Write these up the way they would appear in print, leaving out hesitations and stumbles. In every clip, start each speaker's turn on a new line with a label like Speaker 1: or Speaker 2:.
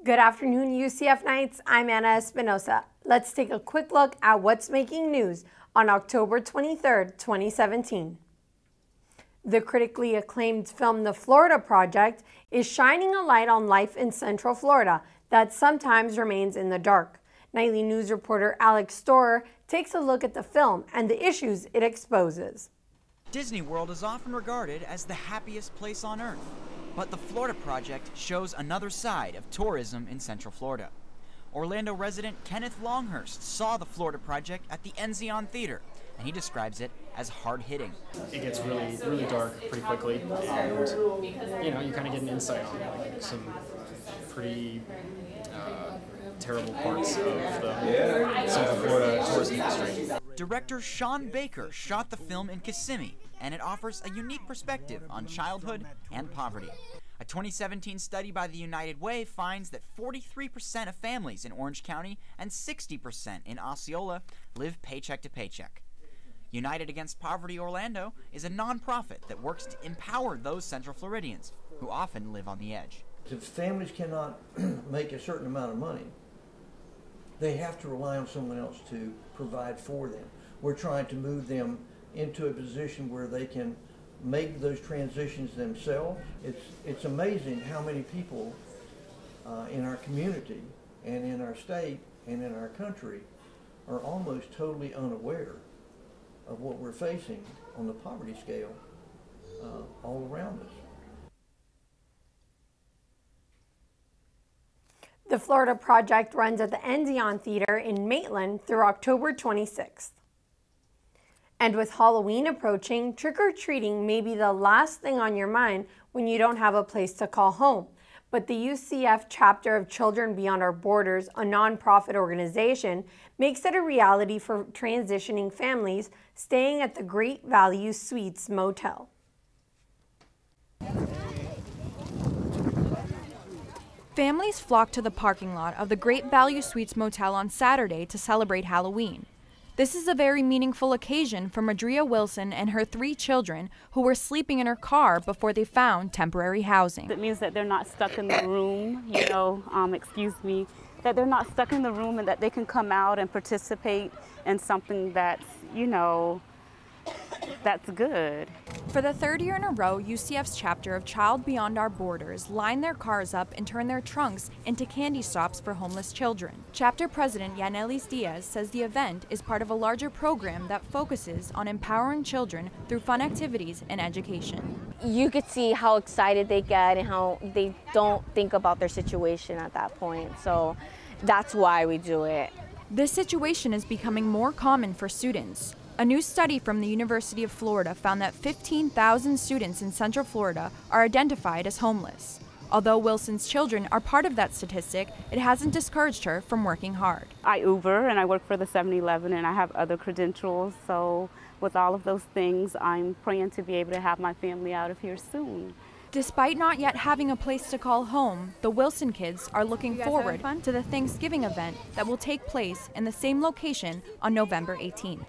Speaker 1: Good afternoon, UCF Knights. I'm Anna Espinosa. Let's take a quick look at what's making news on October 23rd, 2017. The critically acclaimed film The Florida Project is shining a light on life in Central Florida that sometimes remains in the dark. Nightly News reporter Alex Storer takes a look at the film and the issues it exposes.
Speaker 2: Disney World is often regarded as the happiest place on earth, but the Florida Project shows another side of tourism in Central Florida. Orlando resident Kenneth Longhurst saw the Florida Project at the Enzion Theater, and he describes it as hard-hitting.
Speaker 3: It gets really dark pretty quickly, and you kind of get an insight on like some pretty terrible parts of the Central Florida tourism industry.
Speaker 2: Director Sean Baker shot the film in Kissimmee, and it offers a unique perspective on childhood and poverty. A 2017 study by the United Way finds that 43% of families in Orange County and 60% in Osceola live paycheck to paycheck. United Against Poverty Orlando is a nonprofit that works to empower those Central Floridians who often live on the edge.
Speaker 4: If families cannot make a certain amount of money, they have to rely on someone else to provide for them. We're trying to move them into a position where they can make those transitions themselves. It's amazing how many people in our community and in our state and in our country are almost totally unaware of what we're facing on the poverty scale all around us.
Speaker 1: The Florida Project runs at the Enzion Theater in Maitland through October 26th. And with Halloween approaching, trick-or-treating may be the last thing on your mind when you don't have a place to call home. But the UCF chapter of Children Beyond Our Borders, a nonprofit organization, makes it a reality for transitioning families staying at the Great Value Suites Motel.
Speaker 5: Families flocked to the parking lot of the Great Value Suites Motel on Saturday to celebrate Halloween. This is a very meaningful occasion for Madria Wilson and her 3 children who were sleeping in her car before they found temporary housing.
Speaker 6: It means that they're not stuck in the room, that they're not stuck in the room and that they can come out and participate in something that's, that's good.
Speaker 5: For the 3rd year in a row, UCF's chapter of Child Beyond Our Borders line their cars up and turn their trunks into candy stops for homeless children. Chapter President Yanelis Diaz says the event is part of a larger program that focuses on empowering children through fun activities and education.
Speaker 7: You could see how excited they get and how they don't think about their situation at that point. So that's why we do it.
Speaker 5: This situation is becoming more common for students. A new study from the University of Florida found that 15,000 students in Central Florida are identified as homeless. Although Wilson's children are part of that statistic, it hasn't discouraged her from working hard.
Speaker 6: I Uber and I work for the 7-Eleven and I have other credentials, so with all of those things, I'm praying to be able to have my family out of here soon.
Speaker 5: Despite not yet having a place to call home, the Wilson kids are looking forward to the Thanksgiving event that will take place in the same location on November 18th.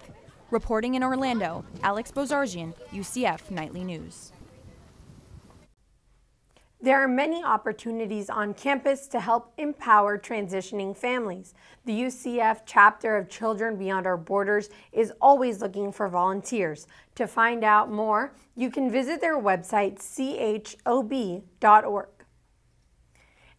Speaker 5: Reporting in Orlando, Alex Bozargian, UCF Nightly News.
Speaker 1: There are many opportunities on campus to help empower transitioning families. The UCF chapter of Children Beyond Our Borders is always looking for volunteers. To find out more, you can visit their website, chob.org.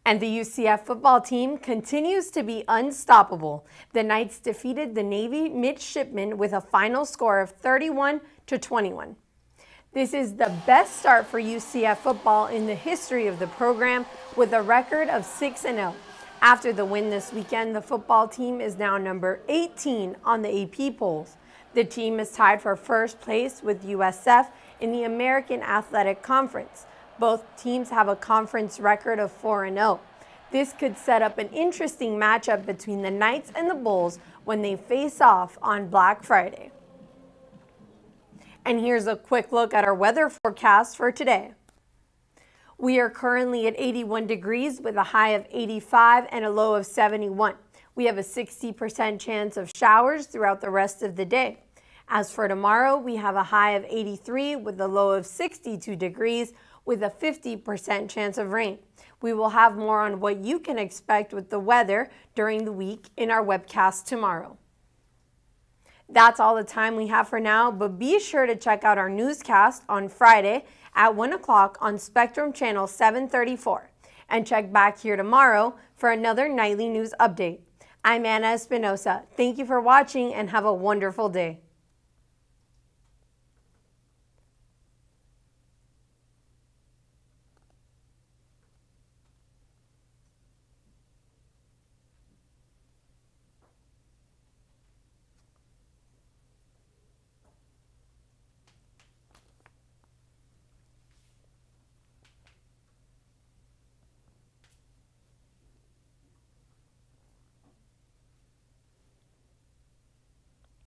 Speaker 1: And the UCF football team continues to be unstoppable. The Knights defeated the Navy midshipmen with a final score of 31-21. This is the best start for UCF football in the history of the program, with a record of 6-0. After the win this weekend, the football team is now number 18 on the AP polls. The team is tied for first place with USF in the American Athletic Conference. Both teams have a conference record of 4-0. This could set up an interesting matchup between the Knights and the Bulls when they face off on Black Friday. And here's a quick look at our weather forecast for today. We are currently at 81 degrees with a high of 85 and a low of 71. We have a 60% chance of showers throughout the rest of the day. As for tomorrow, we have a high of 83 with a low of 62 degrees with a 50% chance of rain. We will have more on what you can expect with the weather during the week in our webcast tomorrow. That's all the time we have for now, but be sure to check out our newscast on Friday at 1 o'clock on Spectrum Channel 734. And check back here tomorrow for another nightly news update. I'm Anna Espinosa. Thank you for watching and have a wonderful day.